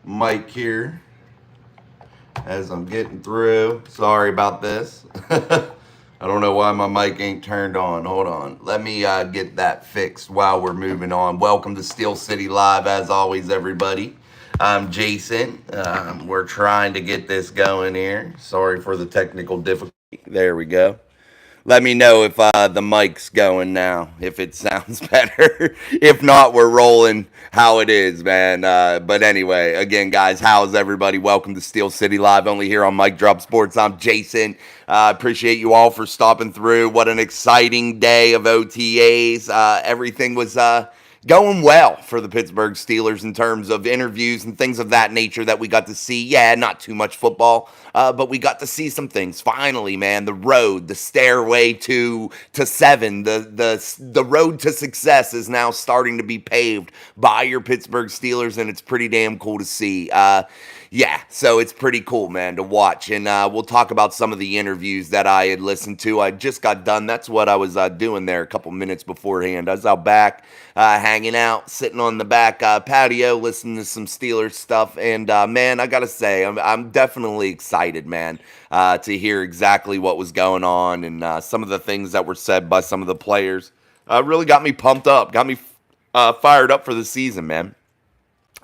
mic here as I'm getting through. Sorry about this. I don't know why my mic ain't turned on. Hold on. Let me get that fixed while we're moving on. Welcome to Steel City Live, as always, everybody. I'm Jason. We're trying to get this going here. Sorry for the technical difficulty. There we go. Let me know if the mic's going now, if it sounds better. If not, we're rolling how it is, man. But anyway, again, guys, how's everybody? Welcome to Steel City Live, only here on Mic Drop Sports. I'm Jason. Appreciate you all for stopping through. What an exciting day of OTAs. Everything was going well for the Pittsburgh Steelers in terms of interviews and things of that nature that we got to see. Yeah, not too much football, but we got to see some things. Finally, man, the road, the stairway to seven, the road to success is now starting to be paved by your Pittsburgh Steelers, and it's pretty damn cool to see. Yeah, so it's pretty cool, man, to watch. And we'll talk about some of the interviews that I had listened to. I just got done. That's what I was doing there a couple minutes beforehand. I was out back, hanging out, sitting on the back patio, listening to some Steelers stuff. And, man, I got to say, I'm definitely excited, man, to hear exactly what was going on and some of the things that were said by some of the players. Really got me pumped up, got me fired up for the season, man.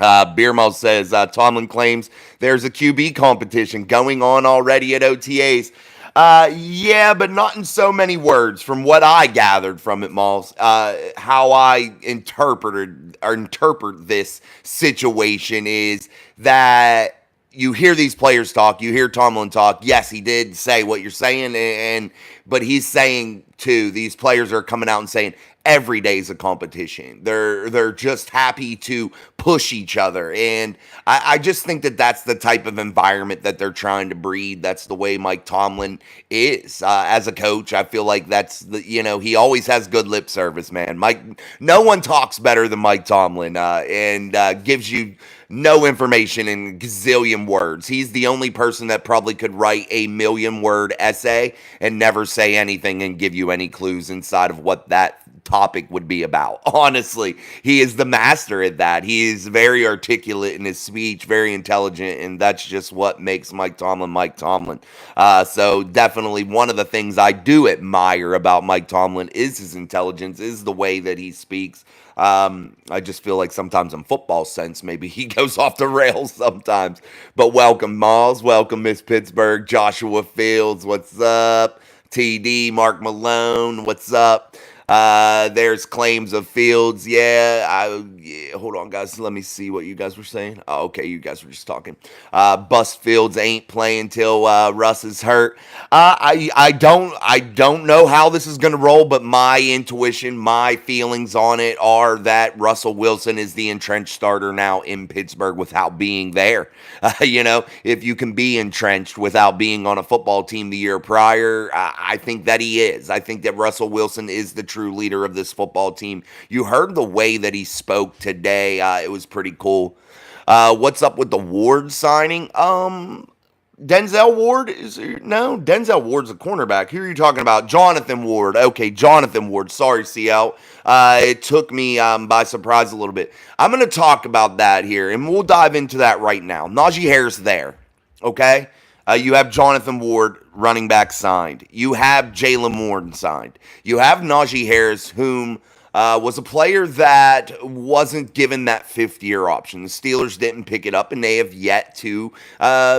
Beermo says, Tomlin claims there's a QB competition going on already at OTAs. Yeah, but not in so many words. From what I gathered from it, Malls, how I interpret this situation is that you hear these players talk, you hear Tomlin talk. Yes, he did say what you're saying, but he's saying too, these players are coming out and saying every day's a competition. They're just happy to push each other, and I just think that that's the type of environment that they're trying to breed. That's the way Mike Tomlin is as a coach. I feel like that's he always has good lip service, man. No one talks better than Mike Tomlin, and gives you no information in gazillion words. He's the only person that probably could write a 1,000,000-word essay and never say anything and give you any clues inside of what that topic would be about. Honestly, he is the master at that. He is very articulate in his speech, very intelligent, and that's just what makes Mike Tomlin Mike Tomlin. So definitely one of the things I do admire about Mike Tomlin is his intelligence, is the way that he speaks. I just feel like sometimes in football sense, maybe he goes off the rails sometimes. But welcome, Malls. Welcome, Miss Pittsburgh. Joshua Fields, what's up? TD, Mark Malone, what's up? There's claims of Fields. Yeah, hold on, guys. Let me see what you guys were saying. Oh, okay, you guys were just talking. Bust Fields ain't playing till Russ is hurt. I don't know how this is gonna roll, but my intuition, my feelings on it are that Russell Wilson is the entrenched starter now in Pittsburgh without being there. If you can be entrenched without being on a football team the year prior, I think that he is. I think that Russell Wilson is the true leader of this football team. You heard the way that he spoke today. It was pretty cool. What's up with the Ward signing? Denzel Ward Denzel Ward's a cornerback. Who are you talking about? Jonathan Ward. Okay, Jonathan Ward. Sorry, CL. It took me by surprise a little bit. I'm going to talk about that here, and we'll dive into that right now. Najee Harris there. Okay? You have Jonathan Ward, running back, signed. You have Jalen Warren signed. You have Najee Harris, whom was a player that wasn't given that fifth-year option. The Steelers didn't pick it up, and they have yet to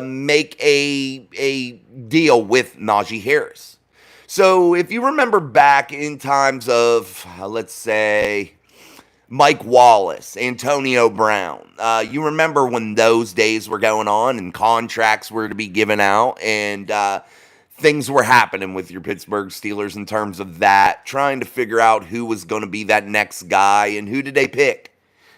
make a deal with Najee Harris. So if you remember back in times of, let's say, Mike Wallace, Antonio Brown. You remember when those days were going on and contracts were to be given out and things were happening with your Pittsburgh Steelers in terms of that, trying to figure out who was going to be that next guy, and who did they pick?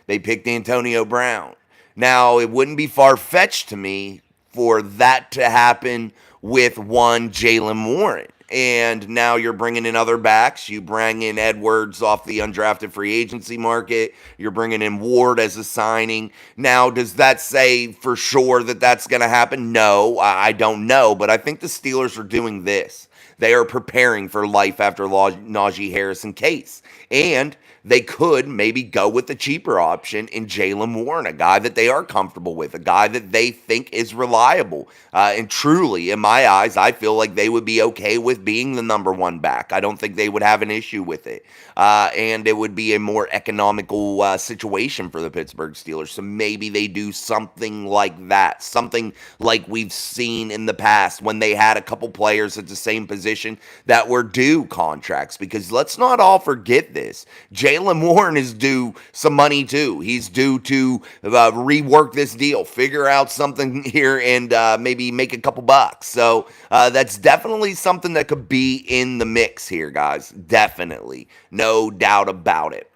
They picked Antonio Brown. Now, it wouldn't be far-fetched to me for that to happen with one Jalen Warren. And now you're bringing in other backs. You bring in Edwards off the undrafted free agency market. You're bringing in Ward as a signing. Now, does that say for sure that that's going to happen? No, I don't know. But I think the Steelers are doing this. They are preparing for life after Najee Harris in case. And they could maybe go with the cheaper option in Jaylen Warren, a guy that they are comfortable with, a guy that they think is reliable. And truly, in my eyes, I feel like they would be okay with being the number one back. I don't think they would have an issue with it. And it would be a more economical situation for the Pittsburgh Steelers. So maybe they do something like that, something like we've seen in the past when they had a couple players at the same position that were due contracts. Because let's not all forget this. Jaylen Warren is due some money too. He's due to rework this deal, figure out something here, and maybe make a couple bucks. So that's definitely something that could be in the mix here, guys. Definitely. No doubt about it.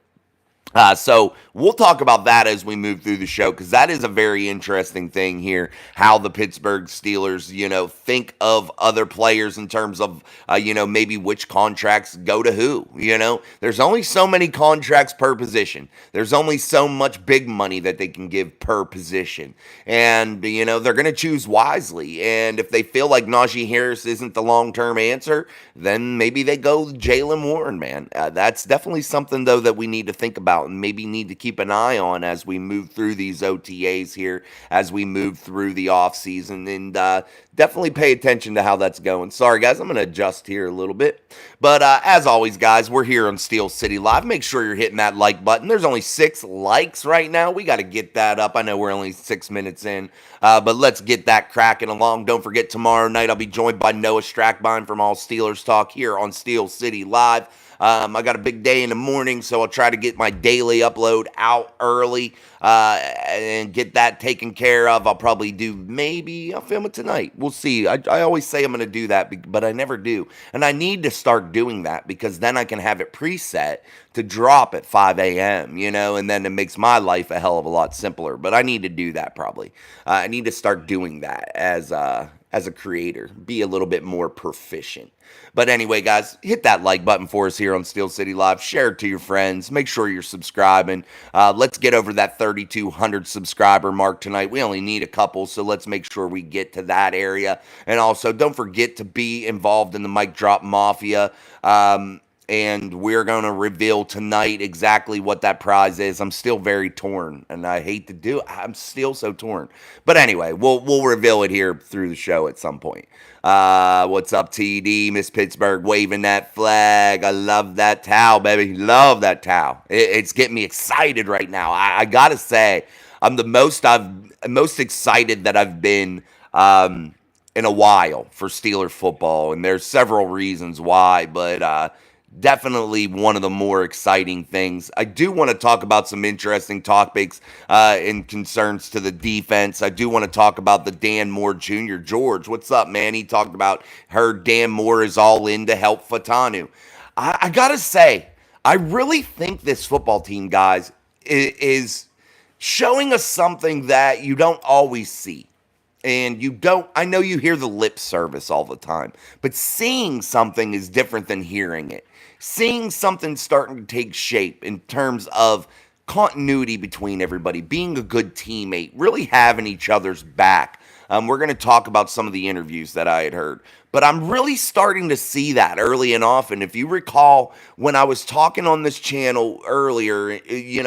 So we'll talk about that as we move through the show, because that is a very interesting thing here, how the Pittsburgh Steelers, think of other players in terms of, maybe which contracts go to who. There's only so many contracts per position. There's only so much big money that they can give per position. And, they're going to choose wisely. And if they feel like Najee Harris isn't the long-term answer, then maybe they go Jaylen Warren, man. That's definitely something, though, that we need to think about and maybe need to keep an eye on as we move through these OTAs here, as we move through the offseason, and definitely pay attention to how that's going. Sorry, guys, I'm going to adjust here a little bit. But as always, guys, we're here on Steel City Live. Make sure you're hitting that like button. There's only 6 likes right now. We got to get that up. I know we're only 6 minutes in, but let's get that cracking along. Don't forget, tomorrow night I'll be joined by Noah Strackbine from All Steelers Talk here on Steel City Live. I got a big day in the morning, so I'll try to get my daily upload out early and get that taken care of. I'll probably I'll film it tonight. We'll see. I always say I'm going to do that, but I never do. And I need to start doing that, because then I can have it preset to drop at 5 a.m., and then it makes my life a hell of a lot simpler. But I need to do that probably. I need to start doing that as a creator, be a little bit more proficient. But anyway, guys, hit that like button for us here on Steel City Live. Share it to your friends. Make sure you're subscribing. Let's get over that 3,200 subscriber mark tonight. We only need a couple, so let's make sure we get to that area. And also, don't forget to be involved in the Mic Drop Mafia. And we're going to reveal tonight exactly what that prize is. I'm still very torn, and I hate to do it. I'm still so torn. But anyway, we'll reveal it here through the show at some point. What's up, TD? Miss Pittsburgh waving that flag. I love that towel, baby. Love that towel. It's getting me excited right now. I got to say, I'm the most excited that I've been in a while for Steeler football, and there's several reasons why, but definitely one of the more exciting things. I do want to talk about some interesting topics in concerns to the defense. I do want to talk about the Dan Moore Jr. George, what's up, man? He talked about Dan Moore is all in to help Fatanu. I got to say, I really think this football team, guys, is showing us something that you don't always see. And I know you hear the lip service all the time, but seeing something is different than hearing it. Seeing something starting to take shape in terms of continuity between everybody, being a good teammate, really having each other's back. We're going to talk about some of the interviews that I had heard. But I'm really starting to see that early and often. If you recall, when I was talking on this channel earlier,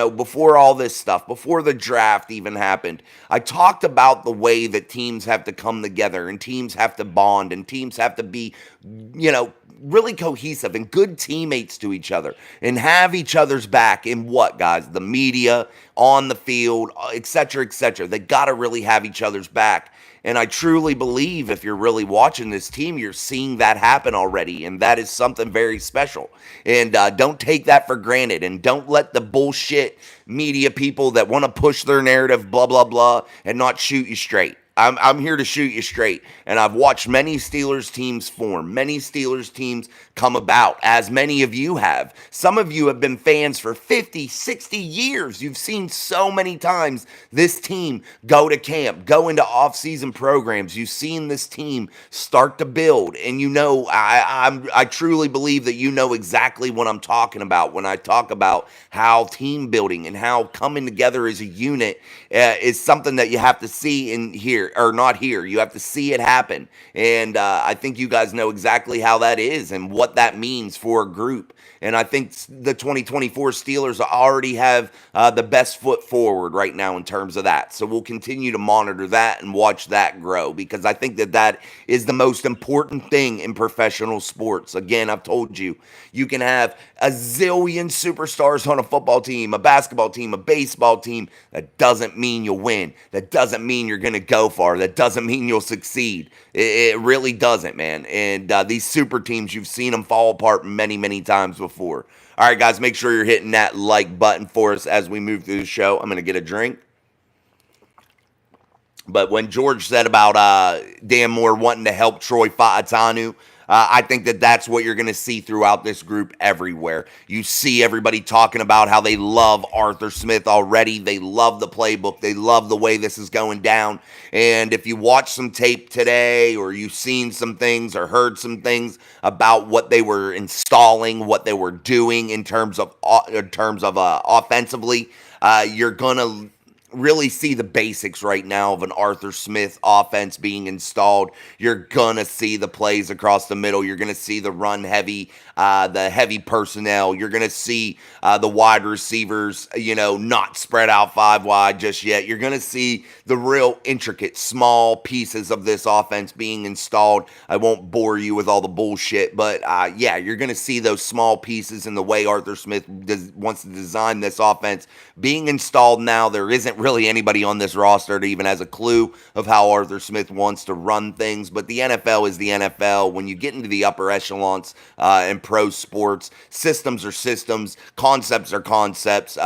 before all this stuff, before the draft even happened, I talked about the way that teams have to come together and teams have to bond and teams have to be, really cohesive and good teammates to each other and have each other's back in what, guys? The media, on the field, et cetera, et cetera. They got to really have each other's back. And I truly believe if you're really watching this team, you're seeing that happen already. And that is something very special. And don't take that for granted. And don't let the bullshit media people that want to push their narrative, blah, blah, blah, and not shoot you straight. I'm here to shoot you straight. And I've watched many Steelers teams form, many Steelers teams come about, as many of you have. Some of you have been fans for 50, 60 years. You've seen so many times this team go to camp, go into off-season programs. You've seen this team start to build. And I truly believe that you know exactly what I'm talking about when I talk about how team building and how coming together as a unit is something that you have to see and hear. here, or not here. You have to see it happen. And I think you guys know exactly how that is and what that means for a group. And I think the 2024 Steelers already have the best foot forward right now in terms of that. So we'll continue to monitor that and watch that grow, because I think that that is the most important thing in professional sports. Again, I've told you, you can have a zillion superstars on a football team, a basketball team, a baseball team. That doesn't mean you'll win. That doesn't mean you're going to go far. That doesn't mean you'll succeed. It really doesn't, man. And these super teams, you've seen them fall apart many, many times before. All right, guys, make sure you're hitting that like button for us as we move through the show. I'm going to get a drink. But when George said about Dan Moore wanting to help Troy Fautanu, I think that that's what you're going to see throughout this group everywhere. You see everybody talking about how they love Arthur Smith already. They love the playbook. They love the way this is going down. And if you watch some tape today, or you've seen some things or heard some things about what they were installing, what they were doing in terms of offensively, you're going to really see the basics right now of an Arthur Smith offense being installed. You're going to see the plays across the middle. You're going to see the run heavy, the heavy personnel. You're going to see the wide receivers, not spread out 5 wide just yet. You're going to see the real intricate, small pieces of this offense being installed. I won't bore you with all the bullshit, but yeah, you're going to see those small pieces in the way Arthur Smith wants to design this offense being installed now. There isn't really anybody on this roster that even has a clue of how Arthur Smith wants to run things, but the NFL is the NFL. When you get into the upper echelons in pro sports, systems are systems, concepts are concepts,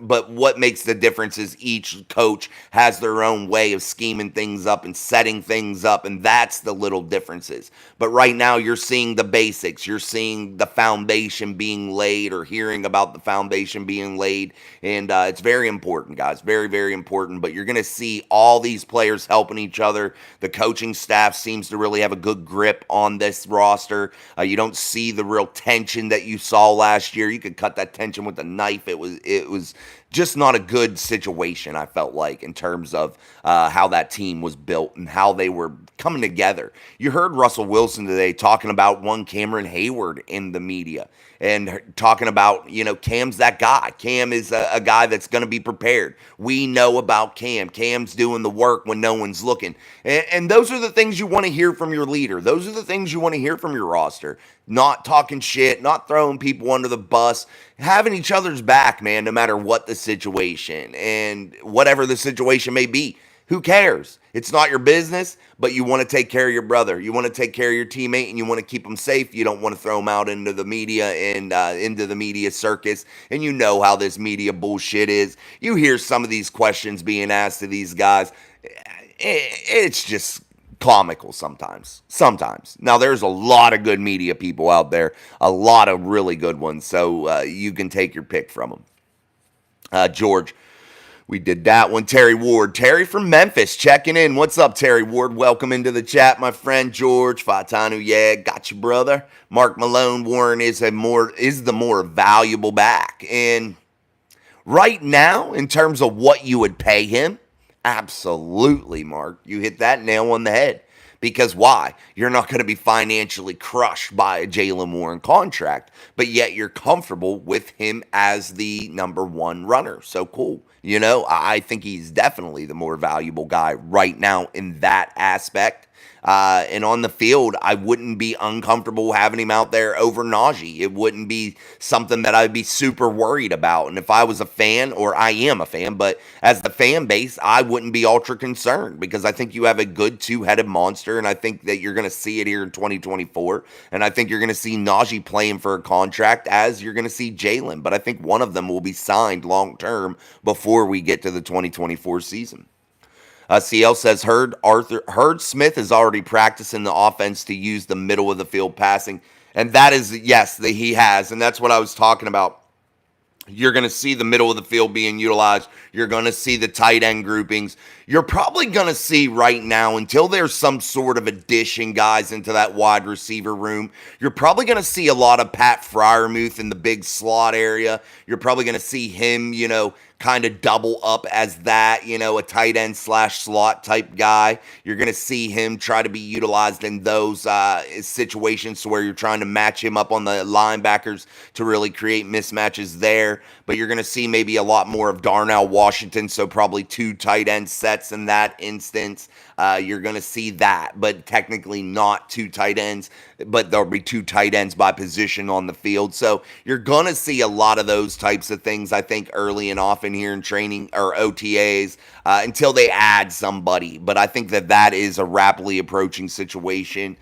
but what makes the difference is each coach has their own way of scheming things up and setting things up, and that's the little differences. But right now you're seeing the basics, you're seeing the foundation being laid, or hearing about the foundation being laid, and it's very important, guys, very, very important. But you're going to see all these players helping each other. The coaching staff seems to really have a good grip on this roster. You don't see the real tension that you saw last year. You could cut that tension with a knife. It was just not a good situation, I felt like, in terms of how that team was built and how they were coming together. You heard Russell Wilson today talking about one Cameron Hayward in the media, and talking about, Cam's that guy. Cam is a guy that's going to be prepared. We know about Cam. Cam's doing the work when no one's looking. And those are the things you want to hear from your leader. Those are the things you want to hear from your roster. Not talking shit, not throwing people under the bus, having each other's back, man, no matter what the situation and whatever the situation may be. Who cares? It's not your business, but you want to take care of your brother. You want to take care of your teammate, and you want to keep them safe. You don't want to throw them out into the media and into the media circus. And you know how this media bullshit is. You hear some of these questions being asked to these guys. It's just comical sometimes. Now, there's a lot of good media people out there, a lot of really good ones, so you can take your pick from them. George, we did that one. Terry Ward. Terry from Memphis checking in. What's up, Terry Ward? Welcome into the chat, my friend. George Fautanu, yeah, got you, brother. Mark Malone, Warren is the more valuable back. And right now, in terms of what you would pay him, absolutely, Mark. You hit that nail on the head. Because why? You're not going to be financially crushed by a Jaylen Warren contract, but yet you're comfortable with him as the number one runner. So cool. I think he's definitely the more valuable guy right now in that aspect. And on the field, I wouldn't be uncomfortable having him out there over Najee. It wouldn't be something that I'd be super worried about. And if I was a fan, or I am a fan, but as the fan base, I wouldn't be ultra concerned, because I think you have a good two-headed monster, and I think that you're going to see it here in 2024. And I think you're going to see Najee playing for a contract, as you're going to see Jaylen. But I think one of them will be signed long-term before we get to the 2024 season. CL says, Heard Smith is already practicing the offense to use the middle of the field passing. And that is, yes, that he has. And that's what I was talking about. You're going to see the middle of the field being utilized. You're going to see the tight end groupings. You're probably going to see right now, until there's some sort of addition, guys, into that wide receiver room, you're probably going to see a lot of Pat Freiermuth in the big slot area. You're probably going to see him, kind of double up as that, a tight end / slot type guy. You're going to see him try to be utilized in those situations where you're trying to match him up on the linebackers to really create mismatches there. But you're going to see maybe a lot more of Darnell Washington, so probably 2 tight end sets in that instance. You're going to see that, but technically not 2 tight ends, but there'll be 2 tight ends by position on the field. So you're going to see a lot of those types of things, I think, early and often here in training or OTAs until they add somebody. But I think that is a rapidly approaching situation.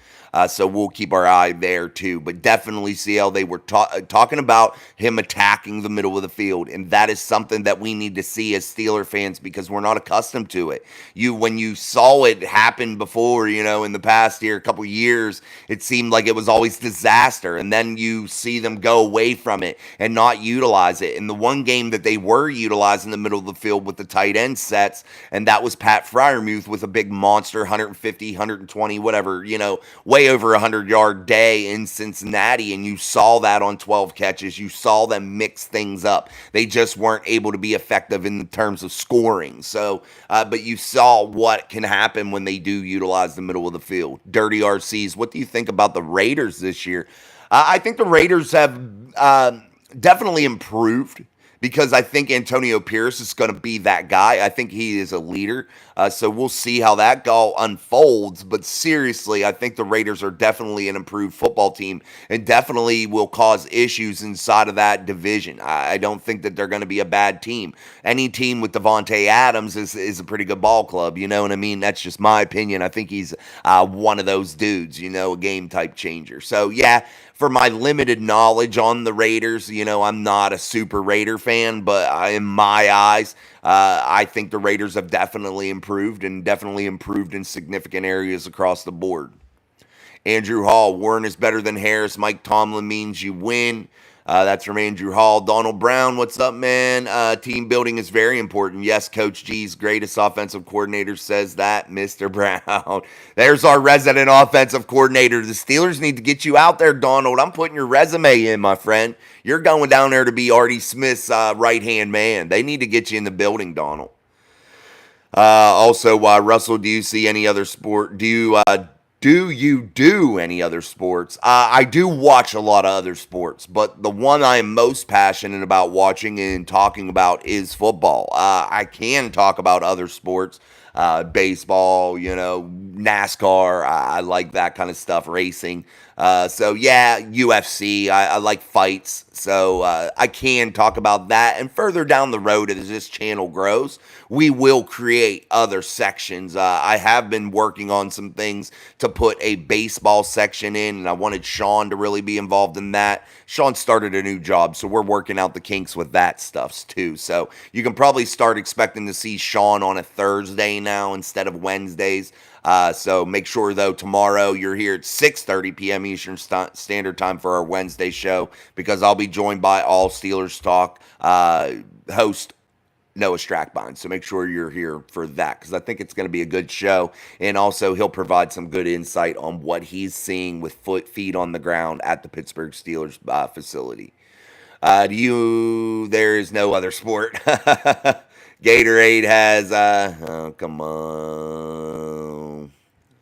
So we'll keep our eye there too. But definitely see how they were talking about him attacking the middle of the field. And that is something that we need to see as Steeler fans because we're not accustomed to it. When you saw it happen before, in the past here, a couple years, it seemed like it was always disaster. And then you see them go away from it and not utilize it. And the one game that they were utilizing the middle of the field with the tight end sets, and that was Pat Freiermuth with a big monster, 150, 120, whatever, way over 100-yard day in Cincinnati, and you saw that on 12 catches. You saw them mix things up. They just weren't able to be effective in terms of scoring. So, but you saw what can happen when they do utilize the middle of the field. Dirty RCs, what do you think about the Raiders this year? I think the Raiders have definitely improved because I think Antonio Pierce is going to be that guy. I think he is a leader. So we'll see how that all unfolds. But seriously, I think the Raiders are definitely an improved football team and definitely will cause issues inside of that division. I don't think that they're going to be a bad team. Any team with Devontae Adams is a pretty good ball club. You know what I mean? That's just my opinion. I think he's one of those dudes, a game type changer. So, yeah. For my limited knowledge on the Raiders, I'm not a super Raider fan, but in my eyes, I think the Raiders have definitely improved in significant areas across the board. Andrew Hall, Warren is better than Harris. Mike Tomlin means you win. That's from Andrew Hall. Donald Brown, what's up, man? Team building is very important. Yes, Coach G's greatest offensive coordinator says that, Mr. Brown. There's our resident offensive coordinator. The Steelers need to get you out there, Donald. I'm putting your resume in, my friend. You're going down there to be Artie Smith's right-hand man. They need to get you in the building, Donald. Also, Russell, do you see any other sport? Do you do any other sports? I do watch a lot of other sports, but the one I am most passionate about watching and talking about is football. I can talk about other sports, baseball, NASCAR. I like that kind of stuff, racing. So yeah, UFC. I like fights. So I can talk about that. And further down the road, as this channel grows, we will create other sections. I have been working on some things to put a baseball section in, and I wanted Sean to really be involved in that. Sean started a new job, so we're working out the kinks with that stuff too. So you can probably start expecting to see Sean on a Thursday now instead of Wednesdays. So make sure, though, tomorrow you're here at 6:30 p.m. Eastern Standard Time for our Wednesday show because I'll be joined by All Steelers Talk host Noah Strackbine. So make sure you're here for that because I think it's going to be a good show. And also he'll provide some good insight on what he's seeing with feet on the ground at the Pittsburgh Steelers facility. There is no other sport. Gatorade has, oh, come on.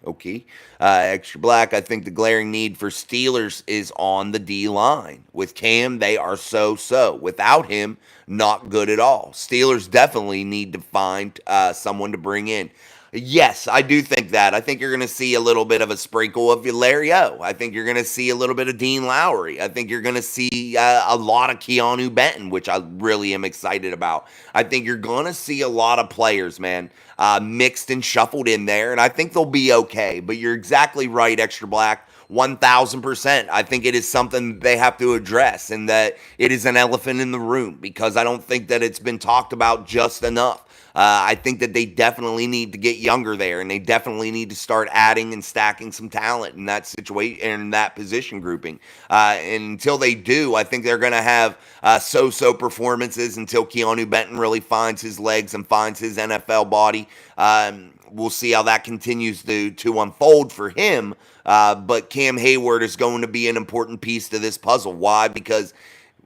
Okay. Extra black, I think the glaring need for Steelers is on the D-line. With Cam, they are so-so. Without him, not good at all. Steelers definitely need to find someone to bring in. Yes, I do think that. I think you're going to see a little bit of a sprinkle of Valerio. I think you're going to see a little bit of Dean Lowry. I think you're going to see a lot of Keanu Benton, which I really am excited about. I think you're going to see a lot of players, man, mixed and shuffled in there, and I think they'll be okay. But you're exactly right, Extra Black. 1,000%. I think it is something they have to address and that it is an elephant in the room because I don't think that it's been talked about just enough. I think that they definitely need to get younger there, and they definitely need to start adding and stacking some talent in that situation, in that position grouping. And until they do, I think they're going to have so-so performances until Keanu Benton really finds his legs and finds his NFL body. We'll see how that continues to unfold for him. But Cam Hayward is going to be an important piece to this puzzle. Why? Because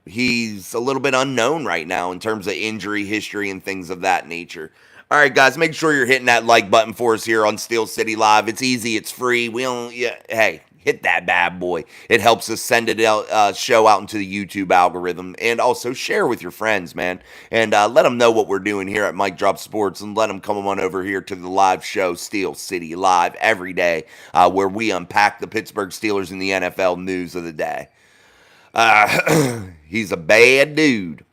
he's a little bit unknown right now in terms of injury history and things of that nature. All right, guys, make sure you're hitting that like button for us here on Steel City Live. It's easy, it's free. We don't, yeah, hey, hit that bad boy. It helps us send it out, show out into the YouTube algorithm, and also share with your friends, man, and let them know what we're doing here at Mike Drop Sports, and let them come on over here to the live show, Steel City Live, every day, where we unpack the Pittsburgh Steelers and the NFL news of the day. He's a bad dude.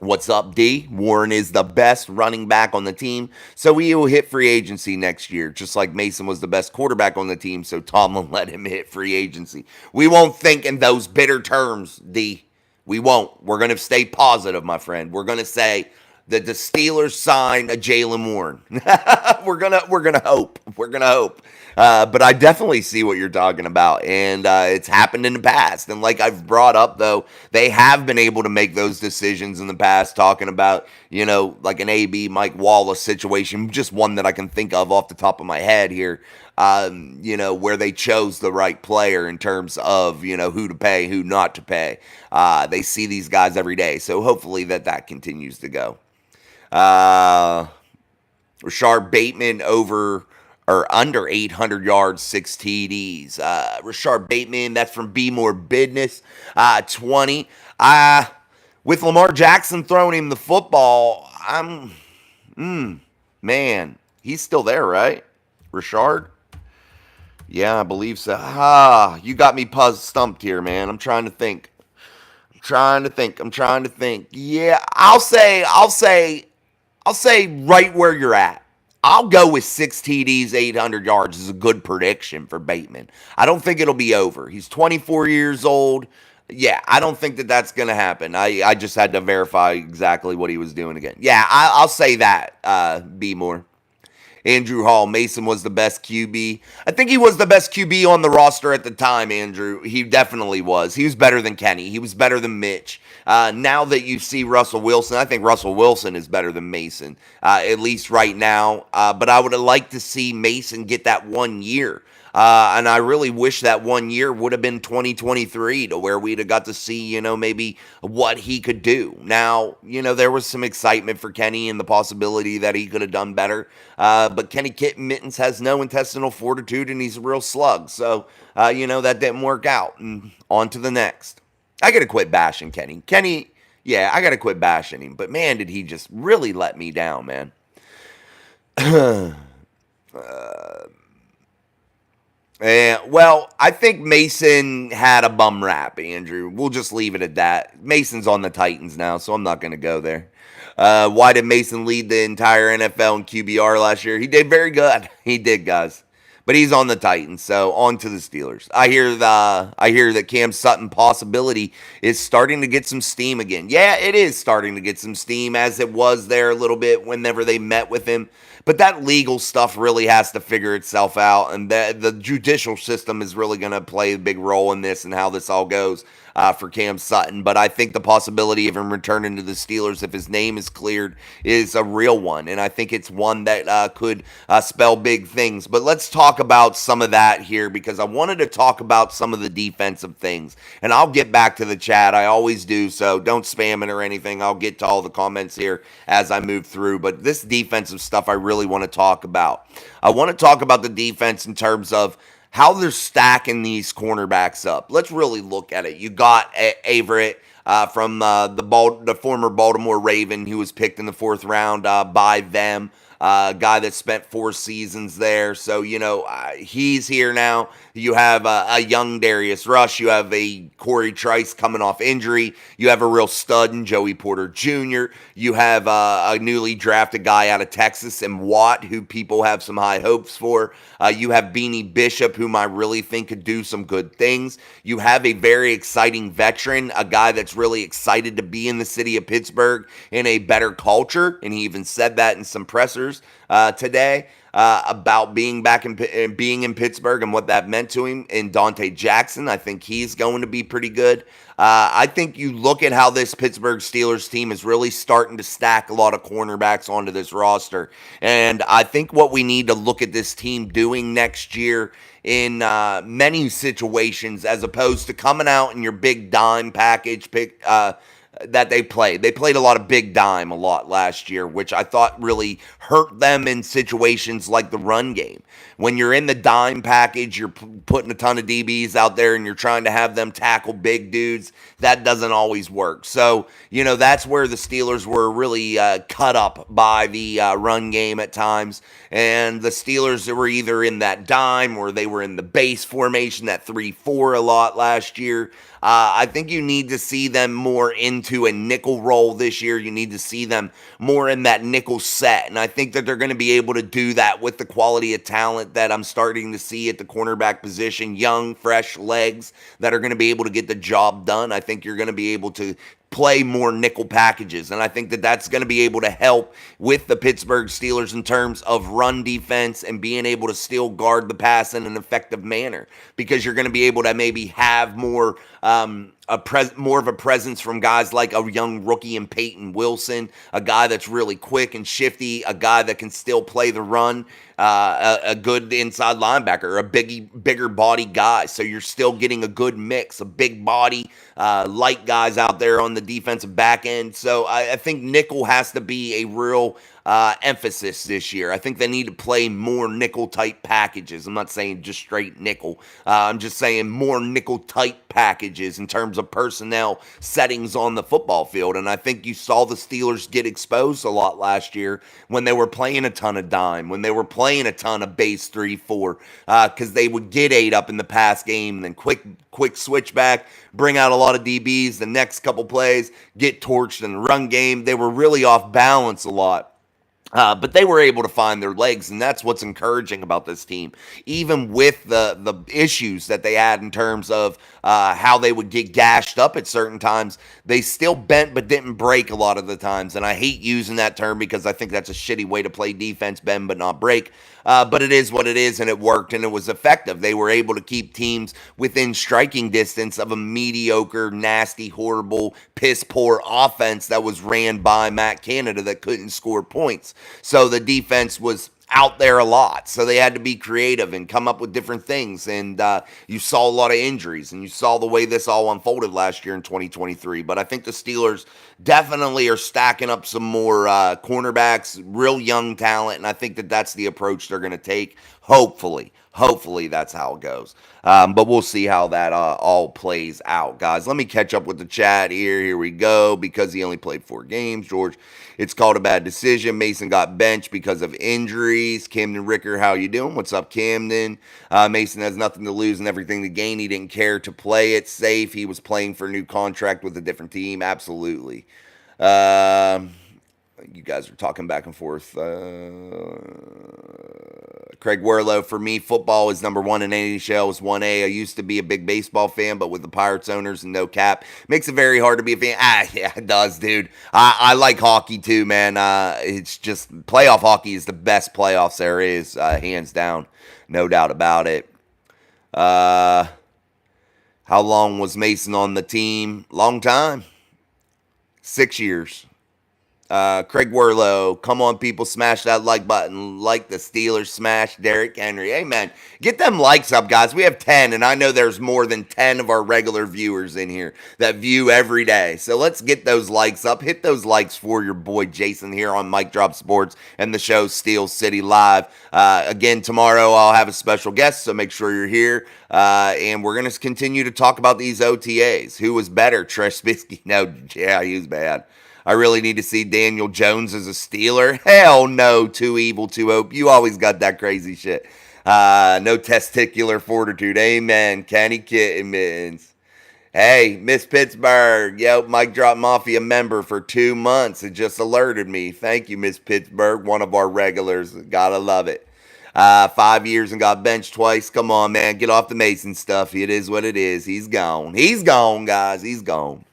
What's up, D? Warren is the best running back on the team, so he will hit free agency next year, just like Mason was the best quarterback on the team, so Tomlin let him hit free agency. We won't think in those bitter terms, D. We won't. We're going to stay positive, my friend. We're going to say that the Steelers signed a Jaylen Warren. we're gonna hope. We're gonna hope. But I definitely see what you're talking about, and it's happened in the past. And like I've brought up, though, they have been able to make those decisions in the past. Talking about, like an AB Mike Wallace situation, just one that I can think of off the top of my head here. Where they chose the right player in terms of, who to pay, who not to pay. They see these guys every day, so hopefully that continues to go. Rashard Bateman over or under 800 yards, 6 TDs. Rashard Bateman, that's from Be More Business, 20. With Lamar Jackson throwing him the football, man, he's still there, right? Rashard? Yeah, I believe so. You got me stumped here, man. I'm trying to think. Yeah, I'll say right where you're at. I'll go with 6 TDs, 800 yards is a good prediction for Bateman. I don't think it'll be over. He's 24 years old. Yeah, I don't think that's going to happen. I just had to verify exactly what he was doing again. Yeah, I'll say that, B. Moore. Andrew Hall, Mason was the best QB. I think he was the best QB on the roster at the time, Andrew. He definitely was. He was better than Kenny. He was better than Mitch. Now that you see Russell Wilson, I think Russell Wilson is better than Mason, at least right now. But I would have liked to see Mason get that 1 year. And I really wish that 1 year would have been 2023 to where we'd have got to see, maybe what he could do. Now, there was some excitement for Kenny and the possibility that he could have done better. But Kenny Kitten Mittens has no intestinal fortitude and he's a real slug. So, that didn't work out. And on to the next. I got to quit bashing Kenny. Yeah, I got to quit bashing him. But man, did he just really let me down, man. Well, I think Mason had a bum rap, Andrew. We'll just leave it at that. Mason's on the Titans now, so I'm not going to go there. Why did Mason lead the entire NFL in QBR last year? He did very good. He did, guys. But he's on the Titans, so on to the Steelers. I hear that Cam Sutton possibility is starting to get some steam again. Yeah, it is starting to get some steam, as it was there a little bit whenever they met with him. But that legal stuff really has to figure itself out, and the judicial system is really going to play a big role in this and how this all goes for Cam Sutton. But I think the possibility of him returning to the Steelers, if his name is cleared, is a real one, and I think it's one that could spell big things. But let's talk about some of that here, because I wanted to talk about some of the defensive things, and I'll get back to the chat. I always do, so don't spam it or anything. I'll get to all the comments here as I move through. But this defensive stuff I really want to talk about. I want to talk about the defense in terms of how they're stacking these cornerbacks up. Let's really look at it. You got Averett from the former Baltimore Raven, who was picked in the 4th round by them. Guy that spent 4 seasons there. So, he's here now. You have a young Darius Rush. You have a Corey Trice coming off injury. You have a real stud in Joey Porter Jr. You have a newly drafted guy out of Texas and Watt, who people have some high hopes for. You have Beanie Bishop, whom I really think could do some good things. You have a very exciting veteran, a guy that's really excited to be in the city of Pittsburgh in a better culture. And he even said that in some pressers pressers today about being back in being in Pittsburgh and what that meant to him. And Dante Jackson, I think he's going to be pretty good. I think you look at how this Pittsburgh Steelers team is really starting to stack a lot of cornerbacks onto this roster. And I think what we need to look at this team doing next year in many situations, as opposed to coming out in your big dime package pick that they played. They played a lot of big dime a lot last year, which I thought really hurt them in situations like the run game. When you're in the dime package, you're putting a ton of DBs out there and you're trying to have them tackle big dudes. That doesn't always work. So, that's where the Steelers were really cut up by the run game at times. And the Steelers were either in that dime or they were in the base formation, that 3-4 a lot last year. I think you need to see them more into a nickel role this year. You need to see them more in that nickel set. And I think that they're going to be able to do that with the quality of talent that I'm starting to see at the cornerback position. Young, fresh legs that are going to be able to get the job done. I think you're going to be able to play more nickel packages. And I think that that's going to be able to help with the Pittsburgh Steelers in terms of run defense and being able to still guard the pass in an effective manner, because you're going to be able to maybe have more more of a presence from guys like a young rookie in Peyton Wilson, a guy that's really quick and shifty, a guy that can still play the run, a good inside linebacker, a bigger body guy. So you're still getting a good mix of big body, light guys out there on the defensive back end. So I think nickel has to be a real emphasis this year. I think they need to play more nickel type packages. I'm not saying just straight nickel. I'm just saying more nickel type packages in terms of personnel settings on the football field. And I think you saw the Steelers get exposed a lot last year when they were playing a ton of dime, when they were playing a ton of base 3-4, because they would get 8 up in the pass game and then quick switch back, bring out a lot of DBs the next couple plays, get torched in the run game. They were really off balance a lot. But they were able to find their legs, and that's what's encouraging about this team. Even with the issues that they had in terms of how they would get gashed up at certain times, they still bent but didn't break a lot of the times. And I hate using that term because I think that's a shitty way to play defense, bend but not break. But it is what it is, and it worked, and it was effective. They were able to keep teams within striking distance of a mediocre, nasty, horrible, piss-poor offense that was ran by Matt Canada that couldn't score points. So the defense was out there a lot. So they had to be creative and come up with different things. And you saw a lot of injuries, and you saw the way this all unfolded last year in 2023. But I think the Steelers definitely are stacking up some more cornerbacks, real young talent. And I think that that's the approach they're going to take. Hopefully that's how it goes. But we'll see how that all plays out, guys. Let me catch up with the chat here. Here we go. Because he only played 4 games, George, it's called a bad decision. Mason got benched because of injuries. Camden Ricker, how you doing? What's up, Camden? Mason has nothing to lose and everything to gain. He didn't care to play it safe. He was playing for a new contract with a different team. Absolutely. You guys are talking back and forth. Craig Werlow, for me, football is number 1 in NHL, is 1A. I used to be a big baseball fan, but with the Pirates owners and no cap, makes it very hard to be a fan. Yeah, it does, dude. I like hockey too, man. It's just, playoff hockey is the best playoffs there is, hands down. No doubt about it. How long was Mason on the team? Long time. 6 years. Craig Werlow, come on, people, smash that like button like the Steelers smash Derrick Henry. Amen. Get them likes up, guys. We have 10, and I know there's more than 10 of our regular viewers in here that view every day. So let's get those likes up. Hit those likes for your boy Jason here on Mic Drop Sports and the show Steel City Live. Again, tomorrow I'll have a special guest, so make sure you're here. And we're going to continue to talk about these OTAs. Who was better, Trubisky? No, yeah, he was bad. I really need to see Daniel Jones as a Steeler. Hell no, too evil, too ope. You always got that crazy shit. No testicular fortitude. Amen. Kenny Kittens. Hey, Miss Pittsburgh. Yo, Mike Drop Mafia member for 2 months. It just alerted me. Thank you, Miss Pittsburgh. One of our regulars. Gotta love it. 5 years and got benched twice. Come on, man. Get off the Mason stuff. It is what it is. He's gone. He's gone, guys. He's gone.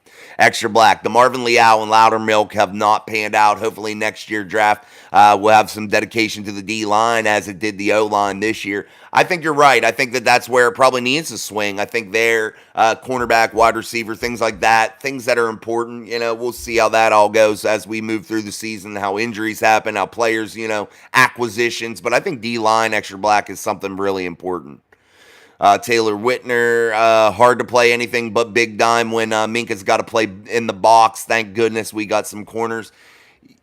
extra black. The Marvin Leal and Loudermilk have not panned out. Hopefully next year draft will have some dedication to the D-line as it did the O-line this year. I think you're right. I think that that's where it probably needs to swing. I think their cornerback, wide receiver, things like that, things that are important. We'll see how that all goes as we move through the season, how injuries happen, how players, acquisitions. But I think D-line, extra black is something really important. Taylor Whitner, hard to play anything but big dime when Minka's got to play in the box. Thank goodness we got some corners.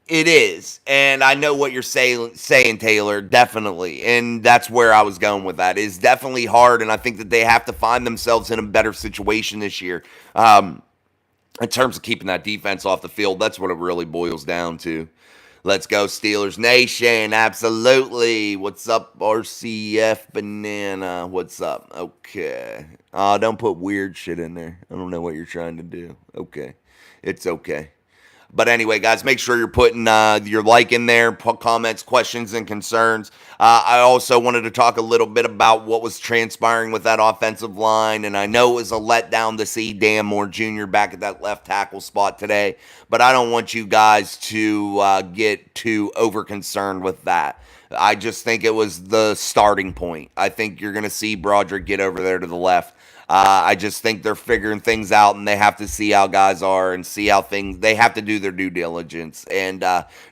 It is, and I know what you're saying, Taylor, definitely, and that's where I was going with that. It's definitely hard, and I think that they have to find themselves in a better situation this year in terms of keeping that defense off the field. That's what it really boils down to. Let's go, Steelers Nation. Absolutely. What's up, RCF Banana? What's up? Okay. Don't put weird shit in there. I don't know what you're trying to do. Okay. It's okay. But anyway, guys, make sure you're putting your like in there, put comments, questions, and concerns. I also wanted to talk a little bit about what was transpiring with that offensive line, and I know it was a letdown to see Dan Moore Jr. back at that left tackle spot today, but I don't want you guys to get too over-concerned with that. I just think it was the starting point. I think you're going to see Broderick get over there to the left. I just think they're figuring things out, and they have to see how guys are and see how they have to do their due diligence. And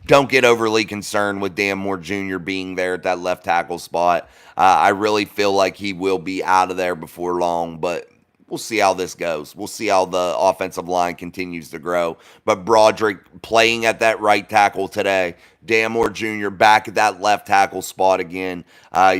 don't get overly concerned with Dan Moore Jr. being there at that left tackle spot. I really feel like he will be out of there before long, but we'll see how this goes. We'll see how the offensive line continues to grow. But Broderick playing at that right tackle today, Dan Moore Jr. back at that left tackle spot again.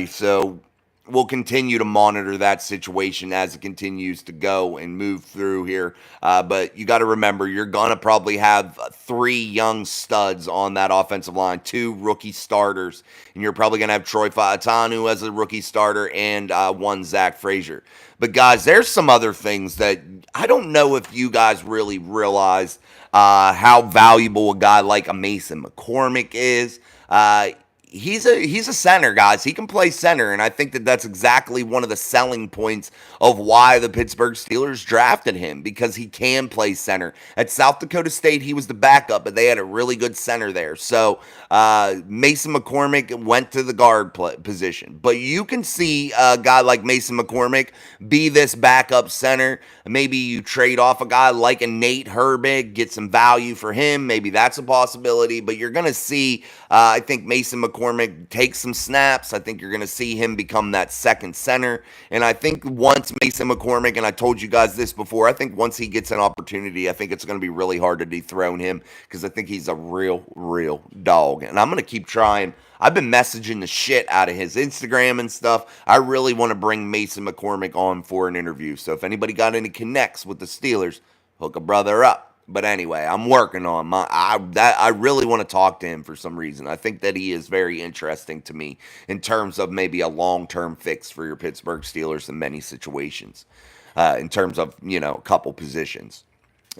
So we'll continue to monitor that situation as it continues to go and move through here. But you got to remember, you're going to probably have 3 young studs on that offensive line, 2 rookie starters, and you're probably going to have Troy Fautanu as a rookie starter and 1 Zach Frazier. But guys, there's some other things that I don't know if you guys really realize how valuable a guy like a Mason McCormick is. He's a center, guys. He can play center, and I think that that's exactly one of the selling points of why the Pittsburgh Steelers drafted him, because he can play center. At South Dakota State, he was the backup, but they had a really good center there. So Mason McCormick went to the guard position. But you can see a guy like Mason McCormick be this backup center. Maybe you trade off a guy like a Nate Herbig, get some value for him. Maybe that's a possibility. But you're going to see, I think, Mason McCormick take some snaps. I think you're going to see him become that second center. And I think once Mason McCormick, and I told you guys this before, I think once he gets an opportunity, I think it's going to be really hard to dethrone him, because I think he's a real dog. And I'm going to keep trying. I've been messaging the shit out of his Instagram and stuff. I really want to bring Mason McCormick on for an interview. So if anybody got any connects with the Steelers, hook a brother up. But anyway, I'm working on I really want to talk to him for some reason. I think that he is very interesting to me in terms of maybe a long-term fix for your Pittsburgh Steelers in many situations, in terms of, a couple positions.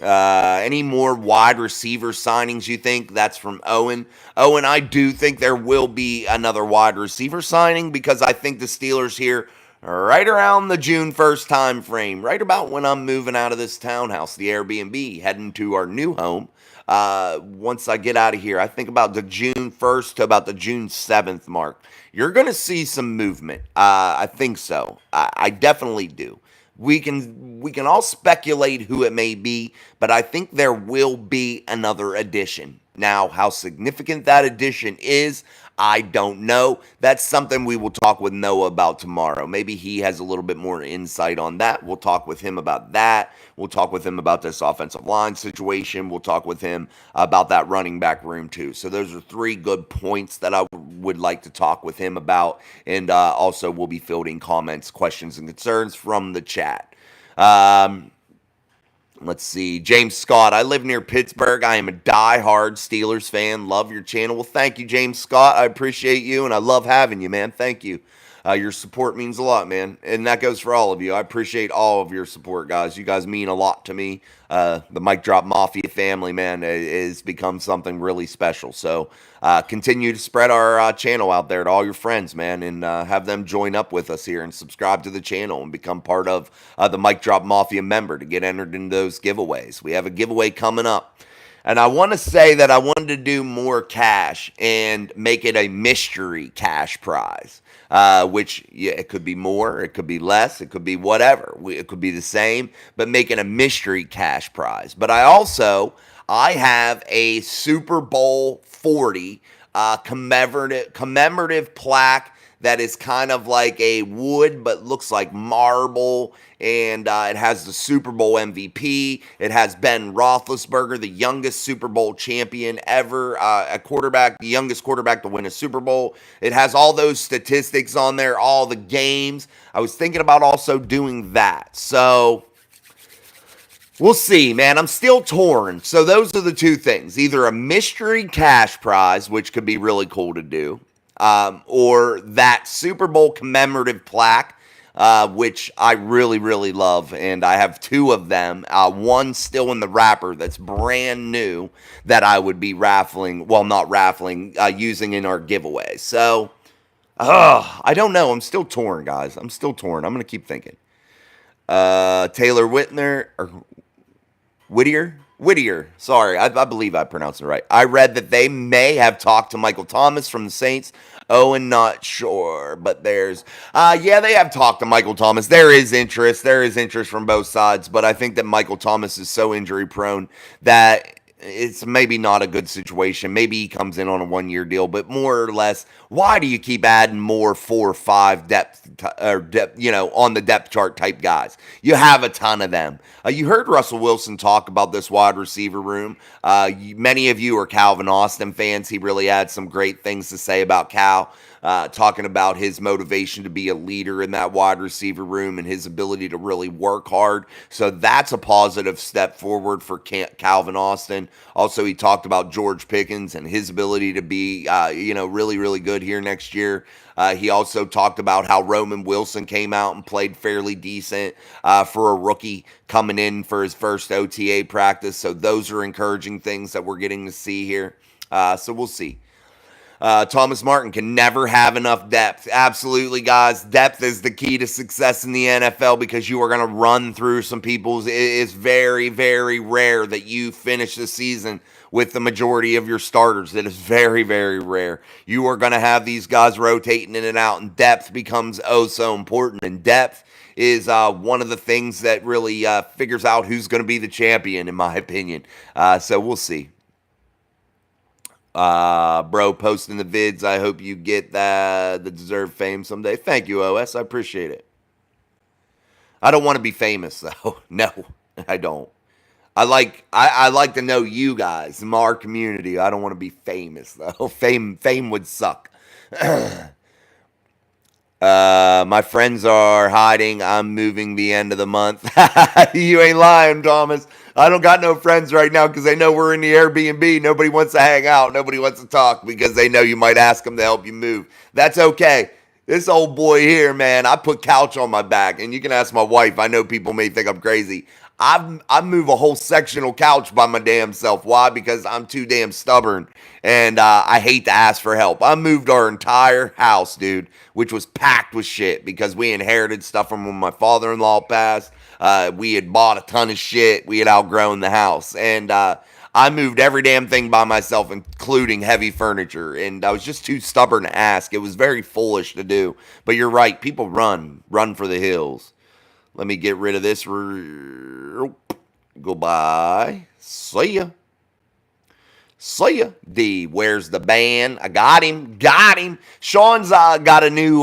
Any more wide receiver signings you think? That's from Owen. Owen, I do think there will be another wide receiver signing, because I think the Steelers here, right around the June 1st time frame, right about when I'm moving out of this townhouse, the Airbnb, heading to our new home. Once I get out of here, I think about the June 1st to about the June 7th mark, you're going to see some movement. I think so. I definitely do. We can all speculate who it may be, but I think there will be another addition. Now, how significant that addition is, I don't know. That's something we will talk with Noah about tomorrow. Maybe he has a little bit more insight on that. We'll talk with him about that. We'll talk with him about this offensive line situation. We'll talk with him about that running back room too. So those are 3 good points that I would like to talk with him about. And also we'll be fielding comments, questions, and concerns from the chat. Let's see. James Scott, I live near Pittsburgh. I am a diehard Steelers fan. Love your channel. Well, thank you, James Scott. I appreciate you, and I love having you, man. Thank you. Your support means a lot, man. And that goes for all of you. I appreciate all of your support, guys. You guys mean a lot to me. The Mic Drop Mafia family, man, has become something really special. So continue to spread our channel out there to all your friends, man, and have them join up with us here and subscribe to the channel and become part of the Mic Drop Mafia member to get entered into those giveaways. We have a giveaway coming up. And I want to say that I wanted to do more cash and make it a mystery cash prize, which it could be more, it could be less, it could be whatever. It could be the same, but make it a mystery cash prize. But I have a Super Bowl 40 commemorative plaque that is kind of like a wood but looks like marble, and it has the Super Bowl MVP. It has Ben Roethlisberger, the youngest Super Bowl champion ever, a quarterback, the youngest quarterback to win a Super Bowl. It has all those statistics on there, all the games. I was thinking about also doing that. So we'll see, man. I'm still torn. So those are the two things. Either a mystery cash prize, which could be really cool to do, or that Super Bowl commemorative plaque, which I really, really love. And I have two of them. One still in the wrapper that's brand new that I would be using in our giveaway. So, I don't know. I'm still torn, guys. I'm still torn. I'm going to keep thinking. Taylor Whittier. Sorry, I believe I pronounced it right. I read that they may have talked to Michael Thomas from the Saints. Owen, not sure, but they have talked to Michael Thomas. There is interest. There is interest from both sides, but I think that Michael Thomas is so injury prone that it's maybe not a good situation. Maybe he comes in on a 1-year deal, but more or less, why do you keep adding more 4 or 5 depth, on the depth chart type guys? You have a ton of them. You heard Russell Wilson talk about this wide receiver room. Many of you are Calvin Austin fans. He really had some great things to say about Cal. Talking about his motivation to be a leader in that wide receiver room and his ability to really work hard. So that's a positive step forward for Calvin Austin. Also, he talked about George Pickens and his ability to be, really, really good here next year. He also talked about how Roman Wilson came out and played fairly decent for a rookie coming in for his first OTA practice. So those are encouraging things that we're getting to see here. So we'll see. Thomas Martin can never have enough depth. Absolutely, guys. Depth is the key to success in the NFL because you are going to run through some people. It is very, very rare that you finish the season with the majority of your starters. It is very, very rare. You are going to have these guys rotating in and out, and depth becomes so important. And depth is one of the things that really figures out who's going to be the champion, in my opinion. So we'll see. Bro, posting the vids. I hope you get the deserved fame someday. Thank you, OS. I appreciate it. I don't want to be famous, though. No, I don't. I like to know you guys in our community. I don't want to be famous, though. Fame would suck. My friends are hiding. I'm moving the end of the month. You ain't lying, Thomas. I don't got no friends right now because they know we're in the Airbnb. Nobody wants to hang out. Nobody wants to talk because they know you might ask them to help you move. That's okay. This old boy here, man, I put couch on my back. And you can ask my wife. I know people may think I'm crazy. I move a whole sectional couch by my damn self. Why? Because I'm too damn stubborn. And I hate to ask for help. I moved our entire house, dude, which was packed with shit because we inherited stuff from when my father-in-law passed. We had bought a ton of shit. We had outgrown the house. And I moved every damn thing by myself, including heavy furniture. And I was just too stubborn to ask. It was very foolish to do. But you're right. People run for the hills. Let me get rid of this. Goodbye. See ya. D, where's the band? I got him. Sean's got a new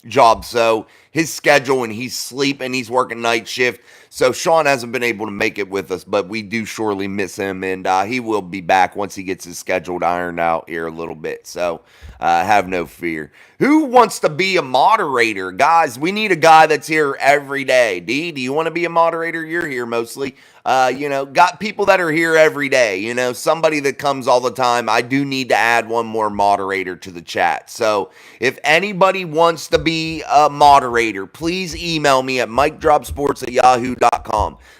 job, so his schedule and he's sleeping, he's working night shift. So Sean hasn't been able to make it with us, but we do surely miss him, and he will be back once he gets his schedule ironed out here a little bit. So have no fear. Who wants to be a moderator? Guys, we need a guy that's here every day. D, do you want to be a moderator? You're here mostly. Got people that are here every day, somebody that comes all the time. I do need to add one more moderator to the chat. So if anybody wants to be a moderator, please email me at mikedropsports@yahoo.com.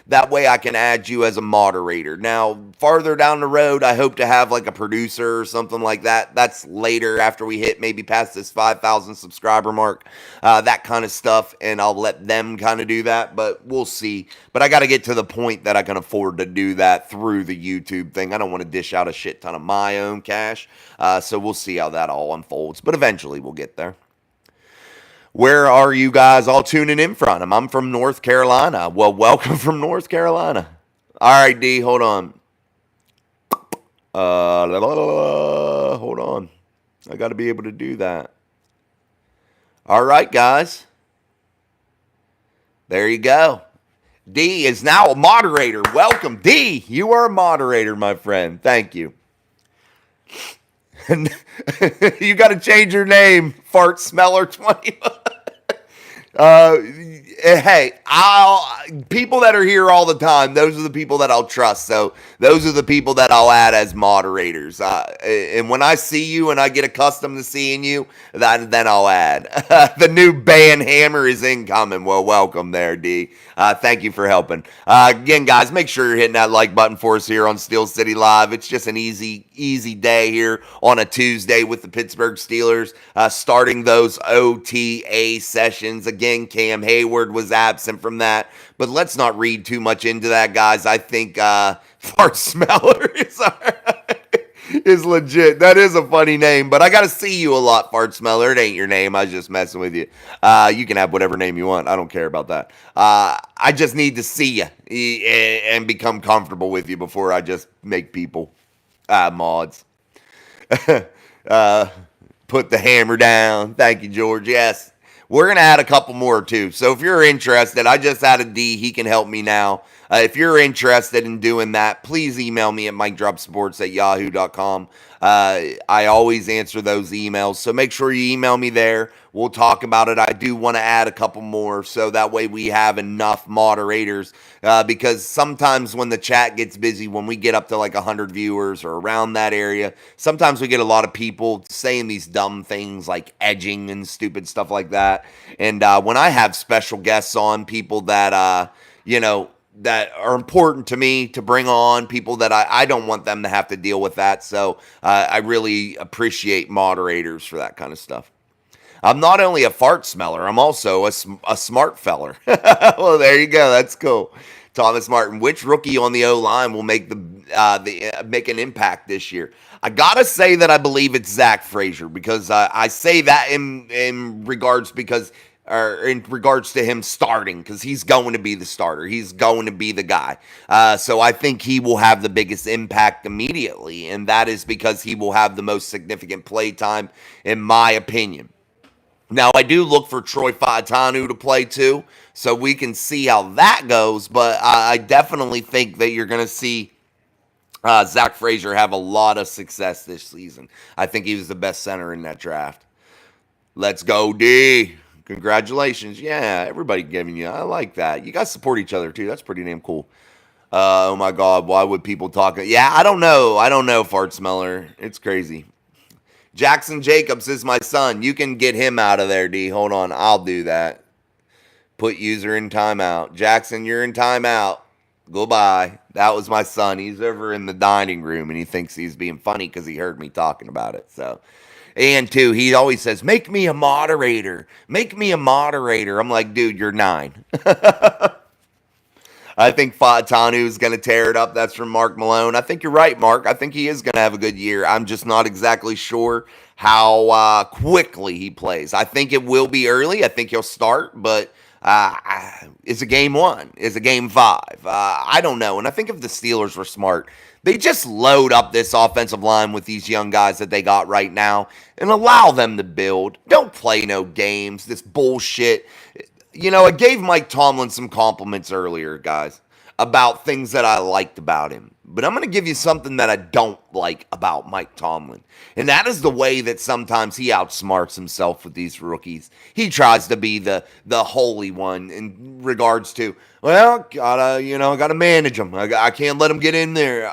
That way I can add you as a moderator. Now, farther down the road, I hope to have like a producer or something like that. That's later after we hit maybe past this 5,000 subscriber mark, that kind of stuff. And I'll let them kind of do that, but we'll see. But I got to get to the point that I can afford to do that through the YouTube thing. I don't want to dish out a shit ton of my own cash. So we'll see how that all unfolds. But eventually we'll get there. Where are you guys all tuning in from? I'm from North Carolina. Well, welcome from North Carolina. All right, D, hold on. Hold on. I got to be able to do that. All right, guys. There you go. D is now a moderator. Welcome, D. You are a moderator, my friend. Thank you. You got to change your name, Fart Smeller 20. Hey, people that are here all the time, those are the people that I'll trust. So those are the people that I'll add as moderators. And when I see you and I get accustomed to seeing you, then I'll add. The new band hammer is incoming. Well, welcome there, D. Thank you for helping. Again, guys, make sure you're hitting that like button for us here on Steel City Live. It's just an easy day here on a Tuesday with the Pittsburgh Steelers, starting those OTA sessions. Again, Cam Hayward was absent from that, but let's not read too much into that, guys. I think Fart Smeller is legit. That is a funny name, but I got to see you a lot, Fart Smeller. It ain't your name. I was just messing with you. You can have whatever name you want. I don't care about that. I just need to see you and become comfortable with you before I just make people mods. Put the hammer down. Thank you, George. Yes. We're going to add a couple more, too. So if you're interested, I just added D. He can help me now. If you're interested in doing that, please email me at mikedropsports@yahoo.com. I always answer those emails, so make sure you email me there. We'll talk about it. I do want to add a couple more, so that way we have enough moderators, because sometimes when the chat gets busy, when we get up to like 100 viewers or around that area, sometimes we get a lot of people saying these dumb things like edging and stupid stuff like that. And when I have special guests on, people that, that are important to me to bring on, people that I don't want them to have to deal with that. So I really appreciate moderators for that kind of stuff. I'm not only a fart smeller, I'm also a smart feller. Well, there you go. That's cool. Thomas Martin, which rookie on the O-line will make make an impact this year? I gotta say that I believe it's Zach Frazier, because I say that in regards to him starting, because he's going to be the starter. He's going to be the guy. So I think he will have the biggest impact immediately, and that is because he will have the most significant play time, in my opinion. Now, I do look for Troy Fautanu to play too, so we can see how that goes, but I definitely think that you're going to see Zach Frazier have a lot of success this season. I think he was the best center in that draft. Let's go, D. Congratulations. Yeah, everybody giving you. I like that. You guys support each other, too. That's pretty damn cool. Oh, my God. Why would people talk? Yeah, I don't know, Fart Smeller. It's crazy. Jackson Jacobs is my son. You can get him out of there, D. Hold on. I'll do that. Put user in timeout. Jackson, you're in timeout. Goodbye. That was my son. He's over in the dining room, and he thinks he's being funny because he heard me talking about it. So, and two, he always says, make me a moderator. Make me a moderator. I'm like, dude, you're 9. I think Fautanu is going to tear it up. That's from Mark Malone. I think you're right, Mark. I think he is going to have a good year. I'm just not exactly sure how quickly he plays. I think it will be early. I think he'll start, but it's a game 1. It's a game 5. I don't know. And I think if the Steelers were smart, They just load up this offensive line with these young guys that they got right now and allow them to build. Don't play no games, this bullshit. I gave Mike Tomlin some compliments earlier, guys, about things that I liked about him. But I'm going to give you something that I don't like about Mike Tomlin. And that is the way that sometimes he outsmarts himself with these rookies. He tries to be the holy one in regards to, well, gotta manage them. I can't let them get in there.